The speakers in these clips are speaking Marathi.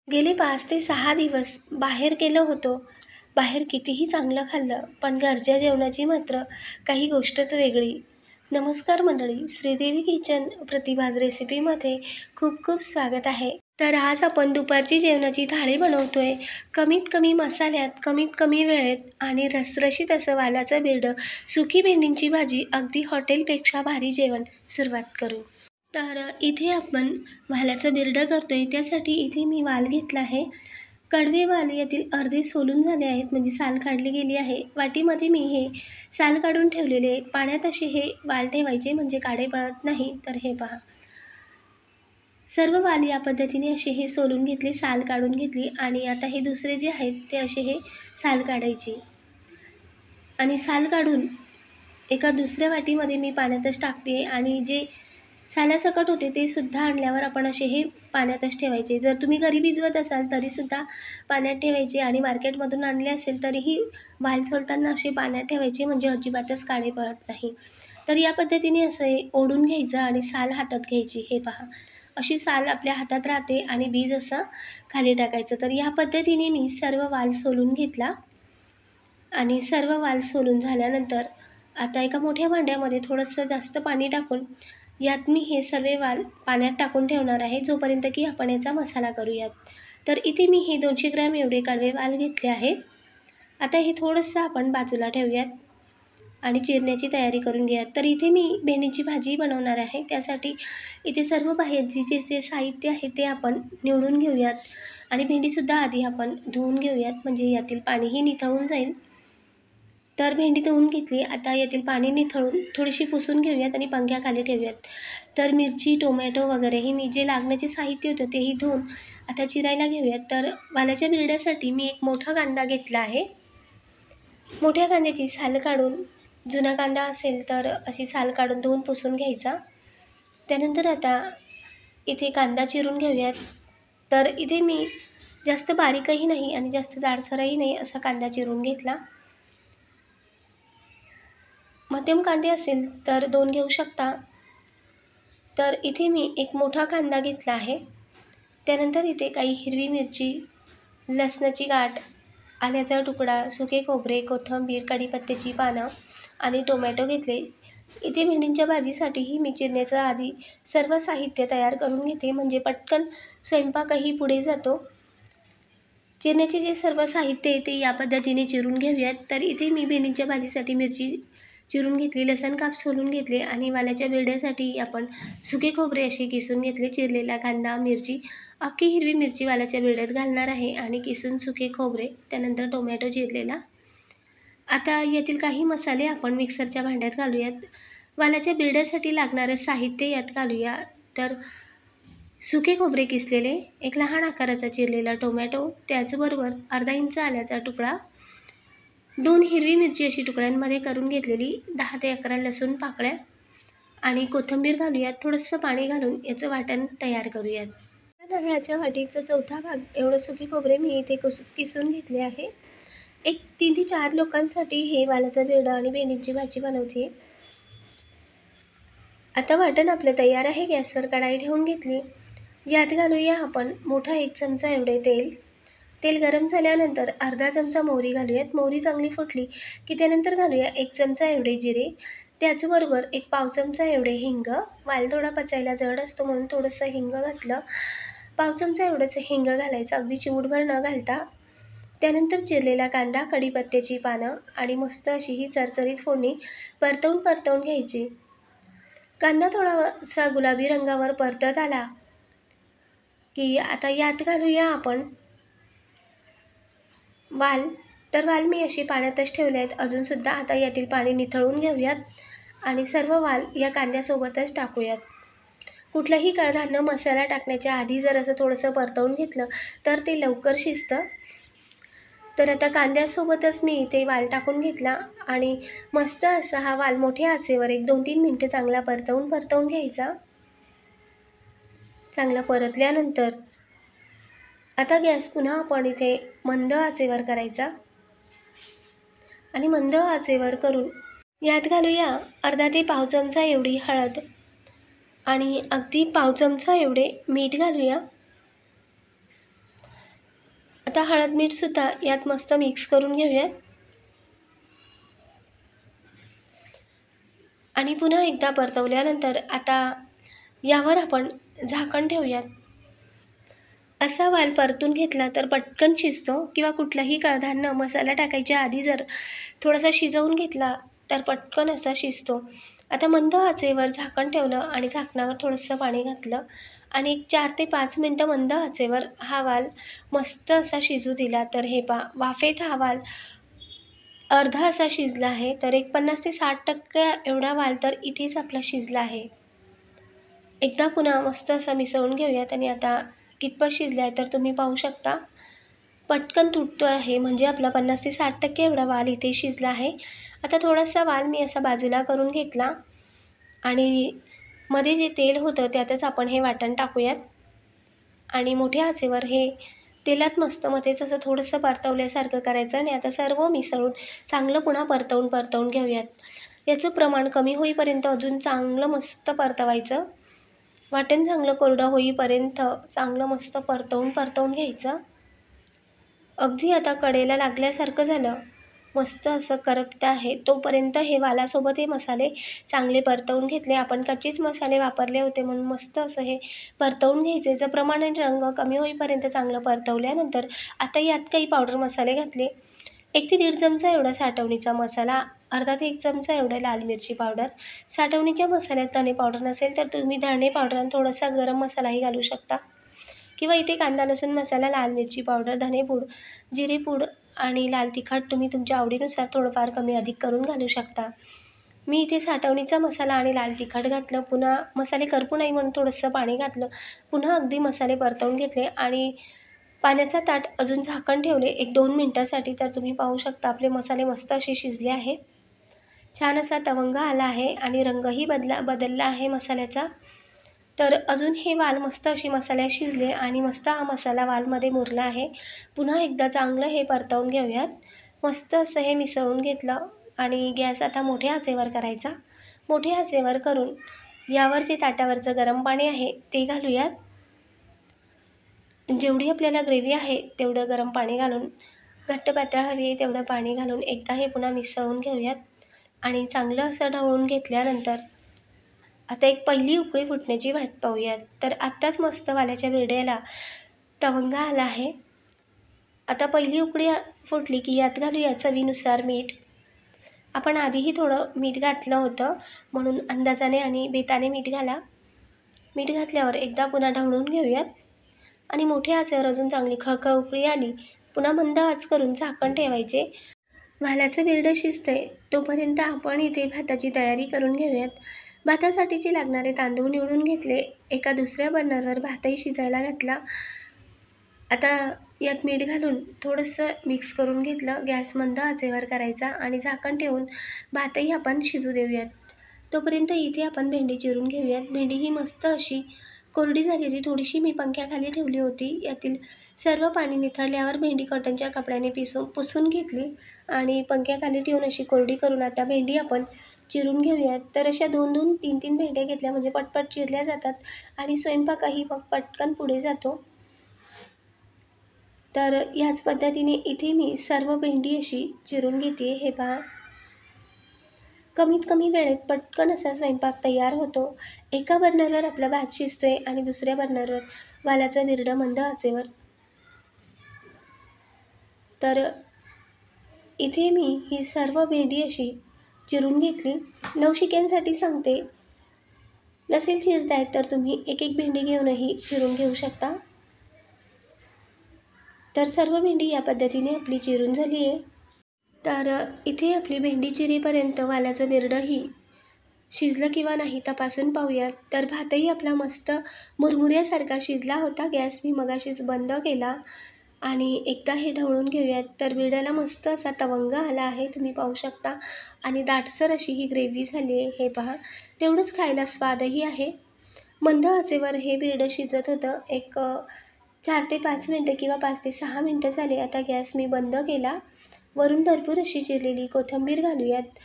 गेले 5 ते 6 दिवस बाहेर गेलो होतो. बाहेर कितीही चांगलं खाल्लं, पण घरच्या जेवणाची मात्र काही गोष्टच वेगळी. नमस्कार मंडळी, श्रीदेवी किचन प्रतिभाज रेसिपीमध्ये खूप खूप स्वागत आहे. तर आज आपण दुपारची जेवणाची थाळी बनवतोय. कमीत कमी मसाल्यात, कमीत कमी वेळेत आणि रसरशीत असं वालाचं बिरडं, सुकी भेंडींची भाजी, अगदी हॉटेलपेक्षा भारी जेवण. सुरुवात करू. तर इथे आपण वालाचं बिरडं करतोय. त्यासाठी इथे मी वाल घेतला आहे. कडवे वाल यातील अर्धे सोलून झाले आहेत, म्हणजे साल काढली गेली आहे. वाटीमध्ये मी हे साल काढून ठेवलेले. पाण्यात असे हे वाल ठेवायचे, म्हणजे काळे पडत नाही. तर हे पहा, सर्व वाल या पद्धतीने असे हे सोलून घेतले, साल काढून घेतली. आणि आता हे दुसरे जे आहेत ते असे हे साल काढायचे. आणि साल काढून एका दुसऱ्या वाटीमध्ये मी पाण्यातच टाकते. आणि जे सालासकट होते ते सुद्धा आणल्यावर आपण असे हे पाण्यातच ठेवायचे. जर तुम्ही घरी भिजवत असाल तरीसुद्धा पाण्यात ठेवायचे, आणि मार्केटमधून आणले असेल तरीही वाल सोलताना असे पाण्यात ठेवायचे, म्हणजे अजिबातच काळे पडत नाही. तर या पद्धतीने असं ओढून घ्यायचं आणि साल हातात घ्यायची. हे पहा, अशी साल आपल्या हातात राहते आणि बीज असं खाली टाकायचं. तर या पद्धतीने मी सर्व वाल सोलून घेतला. आणि सर्व वाल सोलून झाल्यानंतर आता एका मोठ्या भांड्यामध्ये थोडंसं जास्त पाणी टाकून यात मी हे सर्व वाल पाण्यात टाकून ठेवणार आहे, जोपर्यंत की आपण याचा मसाला करूयात. तर इथे मी हे 200 ग्रॅम एवढे कडवे वाल घेतले आहेत. आता हे थोडंसं आपण बाजूला ठेवूयात आणि चिरण्याची तयारी करून घेऊयात. तर इथे मी भेंडीची भाजी बनवणार आहे. त्यासाठी इथे सर्व बाहेरचे जे साहित्य आहे ते आपण निवडून घेऊयात. आणि भेंडीसुद्धा आधी आपण धुवून घेऊयात, म्हणजे यातील पाणीही निथळून जाईल. तर भेंडी धुवून घेतली. आता यातील पाणी निथळून थोडीशी पुसून घेऊयात आणि पंख्याखाली ठेवूयात. तर मिरची, टोमॅटो वगैरेही मी जे लागण्याचे साहित्य होतं तेही धुवून आता चिरायला घेऊयात. तर वालाच्या बिरड्यासाठी मी एक मोठा कांदा घेतला आहे. मोठ्या कांद्याची साल काढून, जुना कांदा असेल तर अशी साल काढून धुवून पुसून घ्यायचा. त्यानंतर आता इथे कांदा चिरून घेऊयात. तर इथे मी जास्त बारीकही नाही आणि जास्त जाडसरही नाही असा कांदा चिरून घेतला. मध्यम कांदे असेल तर 2 घेऊ शकता. तर इथे मी एक मोठा कांदा घेतला आहे. त्यानंतर इथे काही हिरवी मिरची, लसणाची गाठ, आल्याचा तुकडा, सुके खोबरे, कोथिंबीर, कढीपत्त्याची पानं आणि टोमॅटो घेतले. इथे भेंडींच्या भाजीसाठीही मी चिरण्याच्या आधी सर्व साहित्य तयार करून घेते, म्हणजे पटकन स्वयंपाकही पुढे जातो. चिरण्याचे जे सर्व साहित्य आहे ते या पद्धतीने चिरून घेऊयात. तर इथे मी भेंडींच्या भाजीसाठी मिरची चिरून घेतली, लसण काप सोलून घेतले आणि वालाच्या बिरड्यासाठी आपण सुके खोबरे असे किसून घेतले. चिरलेला कांदा, मिरची, अख्खी हिरवी मिरची वालाच्या बिरड्यात घालणार आहे आणि किसून सुके खोबरे, त्यानंतर टोमॅटो चिरलेला. आता यातील काही मसाले आपण मिक्सरच्या भांड्यात घालूयात. वालाच्या बिरड्यासाठी लागणारं साहित्य यात घालूया. तर सुके खोबरे किसलेले, एक लहान आकाराचा चिरलेला टोमॅटो, त्याचबरोबर अर्धा इंच आल्याचा तुकडा, 2 हिरवी मिरची अशी तुकड्यांमध्ये करून घेतलेली, 10 ते 11 लसूण पाकळ्या आणि कोथिंबीर घालूयात. थोडंसं पाणी घालून याचं वाटण तयार करूयात. नारळाच्या वाटीचा चौथा भाग एवढं सुके खोबरे मी इथे किसून घेतले आहे. एक 3 ते 4 लोकांसाठी हे वालाचं बिरडं आणि भेंडीची भाजी बनवते. आता वाटण आपलं तयार आहे. गॅसवर कढाई ठेवून घेतली. यात घालूया आपण मोठा 1 चमचा एवढे तेल. तेल गरम झाल्यानंतर अर्धा चमचा मोहरी घालूयात. मोहरी चांगली फुटली की त्यानंतर घालूया 1 चमचा एवढे जिरे. त्याचबरोबर एक पाव चमचा एवढे हिंग. वाल थोडा पचायला जड असतो म्हणून थोडंसं हिंग घातलं. पाव चमचा एवढंच हिंग घालायचं, अगदी चिमूटभर न घालता. त्यानंतर चिरलेला कांदा, कढीपत्त्याची पानं आणि मस्त अशी ही चरचरीत फोडणी परतवून घ्यायची. कांदा थोडासा गुलाबी रंगावर परतत आला की आता यात घालूया आपण वाल. तर वाल मी असे पाण्यातच ठेवले आहेत अजूनसुद्धा. आता यातील पाणी निथळून घेऊयात आणि सर्व वाल या कांद्यासोबतच टाकूयात. कुठलंही कडधान्य मसाला टाकण्याच्या आधी जर असं थोडंसं परतवून घेतलं तर ते लवकर शिजतं. तर आता कांद्यासोबतच मी इथे वाल टाकून घेतला आणि मस्त असा हा वाल मोठ्या आचेवर एक 2-3 मिनटं चांगला परतवून घ्यायचा. चांगला परतल्यानंतर आता गॅस पुन्हा आपण इथे मंद आचेवर करायचा आणि मंद आचेवर करून यात घालूया अर्धा ते पाव चमचा एवढी हळद आणि अगदी पाव चमचा एवढे मीठ घालूया. आता हळद मीठसुद्धा यात मस्त मिक्स करून घेऊयात आणि पुन्हा एकदा परतवल्यानंतर आता यावर आपण झाकण ठेवूयात. असा वाल परतून घेतला तर पटकन शिजतो किंवा कुठलाही कडधान्य मसाला टाकायच्या आधी जर थोडासा शिजवून घेतला तर पटकन असा शिजतो. आता मंद आचेवर झाकण ठेवलं आणि झाकणावर थोडंसं पाणी घातलं आणि 4 ते 5 मिनटं मंद आचेवर हा वाल मस्त असा शिजू दिला. तर हे पहा, वाफेत हा वाल अर्धा असा शिजला आहे. तर एक 50 ते 60% एवढा वाल तर इथेच आपला शिजला आहे. एकदा पुन्हा मस्त असा मिसळून घेऊयात आणि आता कितपत शिजला आहे तर तुम्ही पाहू शकता. पटकन तुटतो आहे, म्हणजे आपला 50 ते 60% एवढा वाल इथे शिजला आहे. आता थोडासा वाल मी असा बाजूला करून घेतला आणि मध्ये जे तेल होतं त्यातच आपण हे वाटण टाकूयात आणि मोठ्या आचेवर हे तेलात मस्त मध्येच असं थोडंसं परतवल्यासारखं करायचं आणि आता सर्व मिसळून चांगलं पुन्हा परतवून घेऊयात. याचं प्रमाण कमी होईपर्यंत अजून चांगलं मस्त परतवायचं. वाटण चांगलं कोरडं होईपर्यंत चांगलं मस्त परतवून घ्यायचं. अगदी आता कडेला लागल्यासारखं झालं, मस्त असं करपतं आहे, तोपर्यंत हे वालासोबत हे मसाले चांगले परतवून घेतले. आपण कच्चेच मसाले वापरले होते म्हणून मस्त असं हे परतवून घ्यायचे. याचं प्रमाण आणि रंग कमी होईपर्यंत चांगलं परतवल्यानंतर आता यात काही पावडर मसाले घातले. 1 ते 1.5 चमचा एवढा साठवणीचा मसाला, अर्धा ते 1 चमचा एवढं लाल मिरची पावडर. साठवणीच्या मसाल्यात धणे पावडर नसेल तर तुम्ही धणे पावडर आणि थोडासा गरम मसालाही घालू शकता किंवा इथे कांदा लसूण मसाला, लाल मिरची पावडर, धनेपूड, जिरेपूड आणि लाल तिखट तुम्ही तुमच्या आवडीनुसार थोडंफार कमी अधिक करून घालू शकता. मी इथे साठवणीचा मसाला आणि लाल तिखट घातलं. पुन्हा मसाले करपू नाही म्हणून थोडंसं पाणी घातलं. पुन्हा अगदी मसाले परतवून घेतले आणि पाण्याचा ताट अजून झाकण ठेवले 1-2 मिनटासाठी. तर तुम्ही पाहू शकता आपले मसाले मस्त असे शिजले आहेत. छान असा तवंग आला आहे आणि रंगही बदलला आहे मसाल्याचा. तर अजून हे वाल मस्त असे मसाल्यात शिजले आणि मस्त हा मसाला वालमध्ये मुरला आहे. पुन्हा एकदा चांगलं हे परतवून घेऊयात. मस्त असं हे मिसळून घेतलं आणि गॅस आता मोठ्या आचेवर करायचा. मोठ्या आचेवर करून यावर जे ताटावरचं गरम पाणी आहे ते घालूयात. जेवढी आपल्याला ग्रेव्ही आहे तेवढं गरम पाणी घालून, घट्ट पातळ हवी आहे तेवढं पाणी घालून एकदा हे पुन्हा मिसळून घेऊयात आणि चांगलं असं ढवळून घेतल्यानंतर आता एक पहिली उकळी फुटण्याची वाट पाहूयात. तर आत्ताच मस्त वालाच्या बिरड्याला तवंग आला आहे. आता पहिली उकळी फुटली की यात घालूया चवीनुसार मीठ. आपण आधीही थोडं मीठ घातलं होतं म्हणून अंदाजाने आणि बेताने मीठ घाला. मीठ घातल्यावर एकदा पुन्हा ढवळून घेऊयात आणि मोठ्या आचेवर अजून चांगली खळखळ उकळी आली पुन्हा मंद आच करून झाकण ठेवायचे. वालाचं बिरडं शिजतंय तोपर्यंत आपण इथे भाताची तयारी करून घेऊयात. भातासाठीचे लागणारे तांदूळ निवडून घेतले. एका दुसऱ्या बर्नरवर भातही शिजायला घातला. आता यात मीठ घालून थोडंसं मिक्स करून घेतलं. गॅस मंद आचेवर करायचा आणि झाकण ठेवून भातही आपण शिजू देऊयात. तोपर्यंत इथे आपण भेंडी चिरून घेऊयात. भेंडी ही मस्त अशी कोरडी झालेली थोडीशी मी पंख्याखाली ठेवली होती. यातील सर्व पाणी निथळल्यावर भेंडी कॉटनच्या कपड्याने पुसून घेतली आणि पंख्याखाली ठेवून अशी कोरडी करून आता भेंडी आपण चिरून घेऊयात. तर अशा 2-2, 3-3 भेंड्या घेतल्या म्हणजे पटपट चिरल्या जातात आणि स्वयंपाकही मग पटकन पुढे जातो. तर ह्याच पद्धतीने इथे मी सर्व भेंडी अशी चिरून घेते. हे पहा, कमीत कमी वेळेत पटकन असा स्वयंपाक तयार होतो. एका बर्नरवर आपला भात शिजतोय आणि दुसऱ्या बर्नरवर वालाचं बिरडं मंद आचेवर. तर इथे मी ही सर्व भेंडी अशी चिरून घेतली. नवशिक्यांसाठी सांगते, नसेल चिरता येत तर तुम्ही एक एक भेंडी घेऊनही चिरून घेऊ शकता. तर सर्व भेंडी या पद्धतीने आपली चिरून झाली आहे. तर इथे आपली भेंडी चिरेपर्यंत वालाचं बिरडंही शिजलं किंवा नाही तपासून पाहूयात. तर भातही आपला मस्त मुरमुऱ्यासारखा शिजला होता. गॅस मी मगाशीच बंद केला आणि एकदा हे ढवळून घेऊयात. तर बिरड्याला मस्त असा तवंग आला आहे, तुम्ही पाहू शकता आणि दाटसर अशी ही ग्रेव्ही झाली आहे. हे पहा, तेवढंच खायला स्वादही आहे. मंद आचेवर हे बिरडं शिजत होतं. एक 4 ते 5 मिनटं किंवा 5 ते 6 मिनटं झाले. आता गॅस मी बंद केला. वरून भरपूर अशी चिरलेली कोथिंबीर घालूयात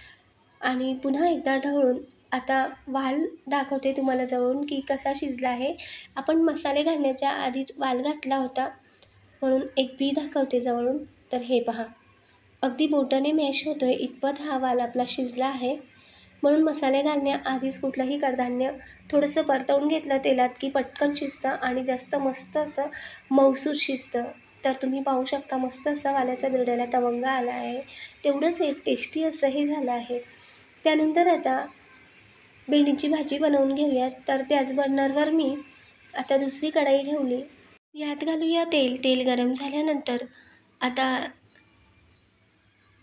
आणि पुन्हा एकदा ढवळून आता वाल दाखवते तुम्हाला जवळून की कसा शिजला आहे. आपण मसाले घालण्याच्या आधीच वाल घातला होता. म्हणून एक बी दाखवते जवळून. तर हे पहा, अगदी बोटाने मॅश होतोय इतपत हा वाल आपला शिजला आहे. म्हणून मसाले घालण्याआधीच कुठलंही कडधान्य थोडंसं परतवून घेतलं तेलात की पटकन शिजतं आणि जास्त मस्त असं मऊसूर शिजतं. तर तुम्ही पाहू शकता मस्त असा वालाचा बिरड्याला तवंग आला आहे. तेवढंच हे टेस्टी असं हे झालं आहे. त्यानंतर आता भेंडीची भाजी बनवून घेऊयात. तर त्याच बर्नरवर मी आता दुसरी कढई ठेवली. यात घालूया तेल. तेल गरम झाल्यानंतर आता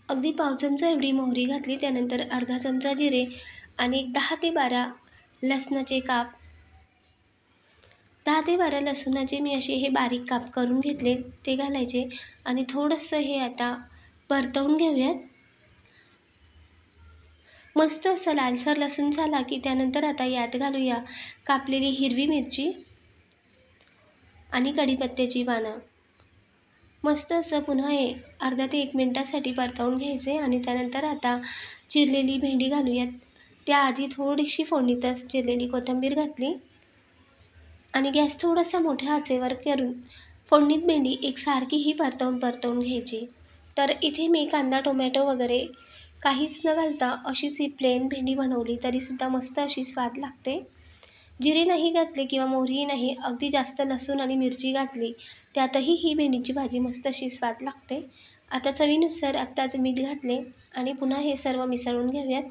अगदी पाव चमचा एवढी मोहरी घातली. त्यानंतर अर्धा चमचा जिरे आणि 10 ते 12 लसणाचे काप. 10 ते 12 लसुणाचे मी असे हे बारीक काप करून घेतले, ते घालायचे आणि थोडंसं हे आता परतवून घेऊयात. मस्त असं लालसर लसूण झाला की त्यानंतर आता यात घालूया कापलेली हिरवी मिरची आणि कढीपत्त्याची पानं. मस्त असं पुन्हा अर्धा ते 1 मिनिटासाठी परतवून घ्यायचे आणि त्यानंतर आता चिरलेली भेंडी घालूयात. त्याआधी थोडीशी फोडणीतच चिरलेली कोथिंबीर घातली आणि गॅस थोडासा मोठ्या आचेवर करून फोडणीत भेंडी एकसारखी ही परतवून घ्यायची. तर इथे मी कांदा टोमॅटो वगैरे काहीच न घालता अशीच ही प्लेन भेंडी बनवली तरीसुद्धा मस्त अशी स्वाद लागते. जिरे नाही घातले किंवा मोहरीही नाही, अगदी जास्त लसूण आणि मिरची घातली त्यातही ही भेंडीची भाजी मस्त अशी स्वाद लागते. आता चवीनुसार आत्ताच मीठ घातले आणि पुन्हा हे सर्व मिसळून घेऊयात.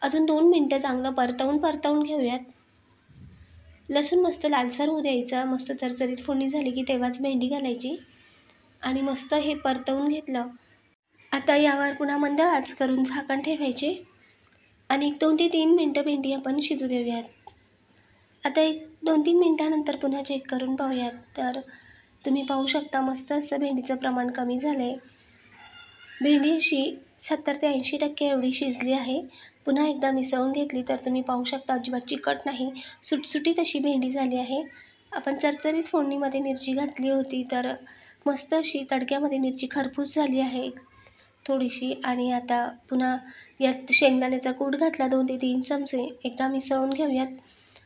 अजून 2 मिनटं चांगलं परतवून घेऊयात. लसूण मस्त लालसर होऊ द्यायचा. मस्त चरचरीत फोडणी झाली की तेव्हाच भेंडी घालायची आणि मस्त हे परतवून घेतलं. आता यावर पुन्हा मंद आच करून झाकण ठेवायचे आणि 2 ते 3 मिनटं भेंडी आपण शिजू देऊयात. आता एक 2-3 मिनटानंतर पुन्हा चेक करून पाहूयात. तर तुम्ही पाहू शकता मस्त असं भेंडीचं प्रमाण कमी झालं आहे. भेंडी अशी 70 ते 80% एवढी शिजली आहे. पुन्हा एकदा मिसळून घेतली तर तुम्ही पाहू शकता अजिबात चिकट नाही, सुटसुटीत अशी भेंडी झाली आहे. आपण चरचरीत फोडणीमध्ये मिरची घातली होती तर मस्त अशी तडक्यामध्ये मिरची खरपूस झाली आहे थोडीशी. आणि आता पुन्हा यात शेंगदाण्याचा कूट घातला 2 ते 3 चमचे. एकदा मिसळून घेऊयात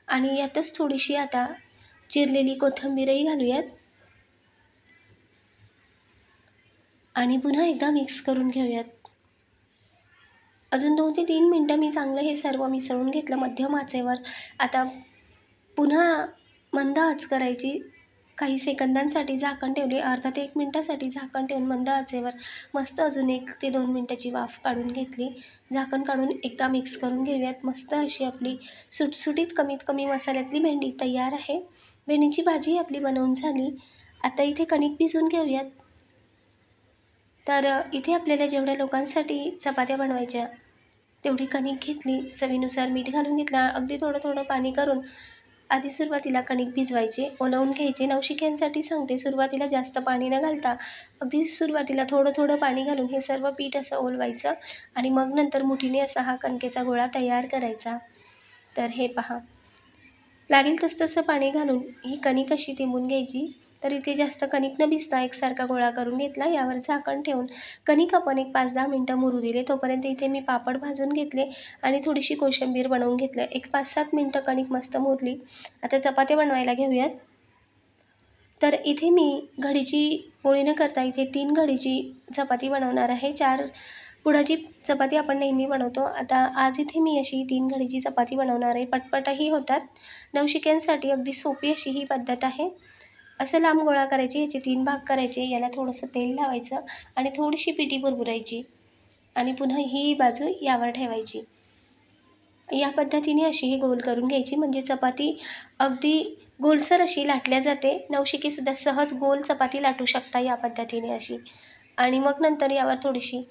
आणि यातच थोडीशी आता चिरलेली कोथिंबीरही घालूयात आणि पुन्हा एकदा मिक्स करून घेऊयात. अजून 2 ते 3 मिनटं मी चांगलं हे सर्व मिसळून घेतलं मध्यम आचेवर. आता पुन्हा मंद आच करायची. काही सेकंदांसाठी झाकण ठेवले. अर्धा ते 1 मिनिटासाठी झाकण ठेवून मंद आचेवर मस्त अजून 1 ते 2 मिनिटाची वाफ काढून घेतली. झाकण काढून एकदा मिक्स करून घेऊयात. मस्त अशी आपली सुटसुटीत कमीत कमी मसाल्यातली भेंडी तयार आहे. भेंडीची भाजी आपली बनवून झाली. आता इथे कणिक भिजवून घेऊयात. तर इथे आपल्याला जेवढ्या लोकांसाठी चपात्या बनवायच्या तेवढी कणिक घेतली. चवीनुसार मीठ घालून घेतलं. अगदी थोडं थोडं पाणी करून आधी सुरुवातीला कणिक भिजवायचे, ओलवून घ्यायचे. नवशिक्यांसाठी सांगते, सुरुवातीला जास्त पाणी न घालता अगदी सुरुवातीला थोडं थोडं पाणी घालून हे सर्व पीठ असं ओलवायचं आणि मग नंतर मुठीने असा हा कणकेचा गोळा तयार करायचा. तर हे पहा, लागेल तसं पाणी घालून ही कणिक अशी तिंबून घ्यायची. तर इथे जास्त कणिक न भिजता एकसारखा गोळा करून घेतला. यावर झाकण ठेवून कणिक आपण एक 5-10 मिनटं मुरू दिले. तोपर्यंत इथे मी पापड भाजून घेतले आणि थोडीशी कोशिंबीर बनवून घेतलं. एक 5-7 मिनटं कणिक मस्त मुरली. आता चपात्या बनवायला घेऊयात. तर इथे मी घडीची पोळी न करता इथे 3 घडीची चपाती बनवणार आहे. 4 पुढाची चपाती आपण नेहमी बनवतो. आता आज इथे मी अशी 3 घडीची चपाती बनवणार आहे. पटपटही होतात. नवशिक्यांसाठी अगदी सोपी अशी ही पद्धत आहे. असं लांब गोळा करायचे, याचे 3 भाग करायचे. याला थोडंसं तेल लावायचं आणि थोडीशी पिठी बुरबुरायची आणि पुन्हा ही बाजू यावर ठेवायची. या पद्धतीने अशी ही गोल करून घ्यायची. म्हणजे चपाती अगदी गोलसर अशी लाटल्या जाते. नवशिकेसुद्धा सहज गोल चपाती लाटू शकता या पद्धतीने अशी. आणि मग नंतर यावर थोडीशी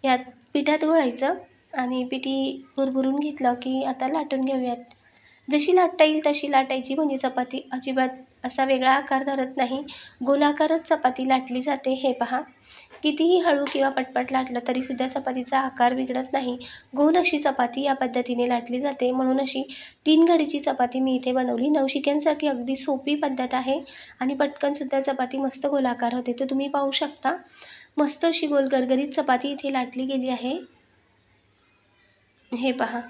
यात पिठात घोळायचं आणि पिठी बुरबुरून घेतलं की आता लाटून घेऊयात. जशी लाटता येईल तशी लाटायची. म्हणजे चपाती अजिबात असा वेगळा आकार धरत नाही. गोलाकारच चपाती लाटली जाते. हे पहा, कितीही हळू किंवा पटपट लाटलं तरीसुद्धा चपातीचा आकार बिघडत नाही. गोल अशी चपाती या पद्धतीने लाटली जाते. म्हणून अशी 3 घडीची चपाती मी इथे बनवली. नवशिक्यांसाठी अगदी सोपी पद्धत आहे आणि पटकनसुद्धा चपाती मस्त गोलाकार होते. तर तुम्ही पाहू शकता मस्त अशी गोल गरगरीत चपाती इथे लाटली गेली आहे. हे पहा,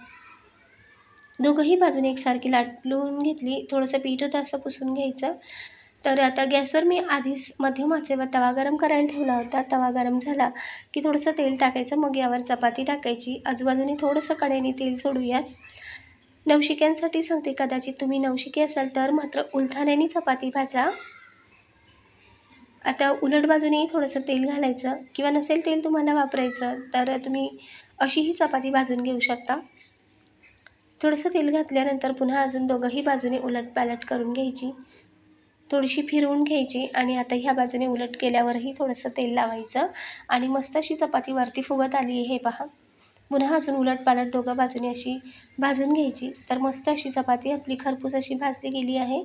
दोघंही बाजूने एकसारखी लाटून घेतली. थोडंसं पीठ होतं असं पुसून घ्यायचं. तर आता गॅसवर मी आधीच मध्यम आचेवर तवा गरम करायला ठेवला होता. तवा गरम झाला की थोडंसं तेल टाकायचं, मग यावर चपाती टाकायची. आजूबाजूने थोडंसं कडेने तेल सोडूयात. नवशिक्यांसाठी सांगते, कदाचित तुम्ही नवशिके असाल तर मात्र उलथाण्याने चपाती भाजा. आता उलट बाजूनेही थोडंसं तेल घालायचं, किंवा नसेल तेल तुम्हाला वापरायचं तर तुम्ही अशीही चपाती भाजून घेऊ शकता. थोडंसं तेल घातल्यानंतर पुन्हा अजून दोघंही बाजूने उलटपालट करून घ्यायची, थोडीशी फिरवून घ्यायची. आणि आता ह्या बाजूने उलट केल्यावरही थोडंसं तेल लावायचं आणि मस्त अशी चपाती वरती फुगत आली आहे हे पहा. पुन्हा अजून उलटपालट दोघं बाजूने अशी भाजून घ्यायची. तर मस्त अशी चपाती आपली खरपूस अशी भाजली गेली आहे.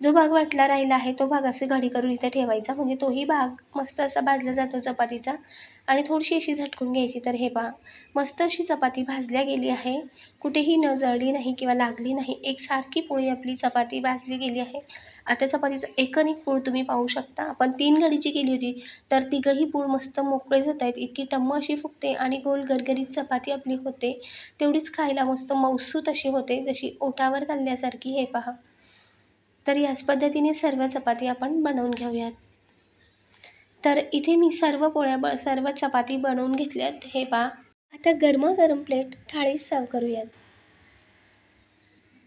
जो भाग वाटला राहिला आहे तो भाग असे घडी करून इथे ठेवायचा, म्हणजे तोही भाग मस्त असा भाजला जातो चपातीचा. आणि थोडीशी अशी झटकून घ्यायची. तर हे पहा, मस्त अशी चपाती भाजल्या गेली आहे, कुठेही न जळली नाही किंवा लागली नाही. एकसारखी पोळी आपली चपाती भाजली गेली आहे. आता चपातीचं एकूण पोळ तुम्ही पाहू शकता. आपण 3 घडीची केली होती तर तिघंही पोळ मस्त मोकळेच होत आहेत. इतकी टम्म अशी फुगते आणि गोल गरगरीत चपाती आपली होते. तेवढीच खायला मस्त मऊसूत अशी होते, जशी ओठावर घालण्यासारखी. हे पहा, तर याच पद्धतीने सर्व चपाती आपण बनवून घेऊयात. तर इथे मी सर्व चपाती बनवून घेतल्यात. हे पहा, आता गरमागरम प्लेट थाळीत सर्व करूयात.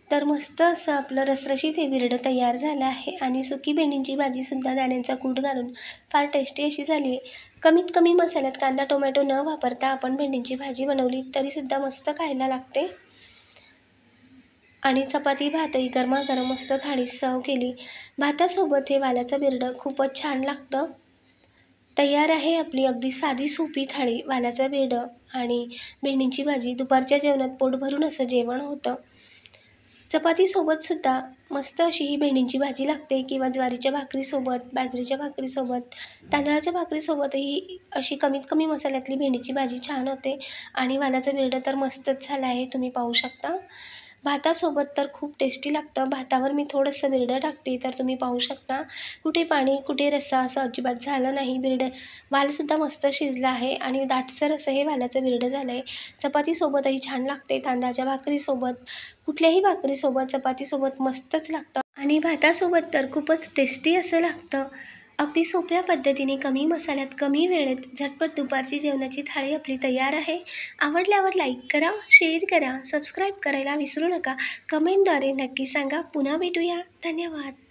तर मस्त असं आपलं रसरशीत हे बिरडं तयार झालं आहे. आणि सुकी भेंडींची भाजीसुद्धा दाण्यांचा कूट घालून फार टेस्टी अशी झाली आहे. कमीत कमी मसाल्यात कांदा टोमॅटो न वापरता आपण भेंडींची भाजी बनवली तरीसुद्धा मस्त खायला लागते. आणि चपाती भातही गरमागरम मस्त थाळीत सर्व केली. भातासोबत हे वालाचं बिरडं खूपच छान लागतं. तयार आहे आपली अगदी साधी सोपी थाळी, वालाचं बिरडं आणि भेंडींची भाजी. दुपारच्या जेवणात पोट भरून असं जेवण होतं. चपातीसोबतसुद्धा मस्त अशी ही भेंडींची भाजी लागते, किंवा ज्वारीच्या भाकरीसोबत, बाजरीच्या भाकरीसोबत, तांदळाच्या भाकरीसोबतही अशी कमीत कमी मसाल्यातली भेंडीची भाजी छान होते. आणि वालाचं बिरडं तर मस्तच झालं आहे, तुम्ही पाहू शकता. भातासोबत तर खूप टेस्टी लागतं. भातावर मी थोडंसं बिरडं टाकते, तर तुम्ही पाहू शकता कुठे पाणी कुठे रस्सा असं अजिबात झालं नाही. वालसुद्धा मस्त शिजलं आहे आणि दाटसर असं हे वालाचं बिरडं झालं आहे. चपातीसोबतही छान लागते, तांदळाच्या भाकरीसोबत, कुठल्याही भाकरीसोबत, चपातीसोबत मस्तच लागतं. आणि भातासोबत तर खूपच टेस्टी असं लागतं. अगदी सोप्या पद्धतीने, कमी मसाल्यात, कमी वेळेत झटपट दुपारची जेवणाची थाळी आपली तयार आहे. आवडल्यावर लाईक करा, शेअर करा, सबस्क्राईब करायला विसरू नका. कमेंटद्वारे नक्की सांगा. पुन्हा भेटूया. धन्यवाद.